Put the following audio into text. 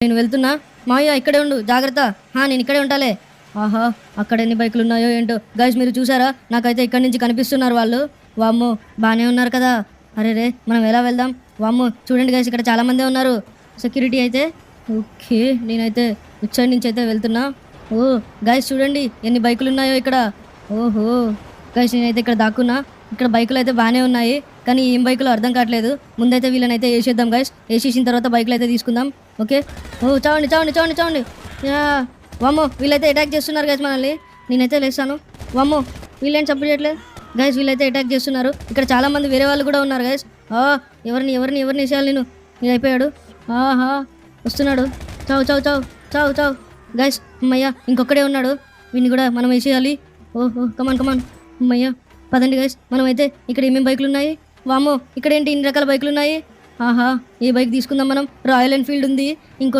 నేను వెళ్తున్నా. మావయ్య ఇక్కడే ఉండు, జాగ్రత్త. నేను ఇక్కడే ఉంటాలే. ఆహా, అక్కడ ఎన్ని బైకులు ఉన్నాయో ఏంటో. గైస్ మీరు చూసారా? నాకైతే ఇక్కడి నుంచి కనిపిస్తున్నారు వాళ్ళు. వామ్మో, బాగానే ఉన్నారు కదా. అరే రే, మనం ఎలా వెళ్దాం? వామ్మో, చూడండి గైస్, ఇక్కడ చాలామందే ఉన్నారు. సెక్యూరిటీ అయితే ఓకే. నేనైతే ఇటు సైడ్ నుంచి అయితే వెళ్తున్నా. ఓ గైస్, చూడండి ఎన్ని బైకులు ఉన్నాయో ఇక్కడ. ఓహో గైస్, నేనైతే ఇక్కడ దాక్కున్నా. ఇక్కడ బైకులు అయితే బాగానే ఉన్నాయి, కానీ ఏం బైకులు అర్థం కావట్లేదు. ముందైతే వీళ్ళని అయితే వేసేద్దాం గైస్. వేసేసిన తర్వాత బైకులు అయితే తీసుకుందాం. ఓకే. ఓ చావండి చావండి చావండి చావండి. వామ్మో, వీళ్ళైతే అటాక్ చేస్తున్నారు గైస్ మనల్ని. నేనైతే లేస్తాను. వామ్మో, వీళ్ళేం సపోర్ట్ చేయట్లేదు గైస్. వీళ్ళైతే అటాక్ చేస్తున్నారు. ఇక్కడ చాలామంది వేరే వాళ్ళు కూడా ఉన్నారు గైస్. ఎవరిని ఎవరిని ఎవరిని వేసేయాలి నేను? నేను అయిపోయాడు. ఆహా, వస్తున్నాడు. చావు చావు చావు చావు చావు గైస్. అమ్మయ్య, ఇంకొక్కడే ఉన్నాడు. వీడిని కూడా మనం వేసేయాలి. ఓహో, కమాన్ కమాన్. అమ్మయ్య, పదండి గైస్. మనమైతే ఇక్కడ ఏమేమి బైకులు ఉన్నాయి? వామ్మో, ఇక్కడ ఏంటి ఇన్ని రకాల బైకులు ఉన్నాయి? ఆహా, ఏ బైక్ తీసుకుందాం మనం? రాయల్ ఎన్ఫీల్డ్ ఉంది, ఇంకోటి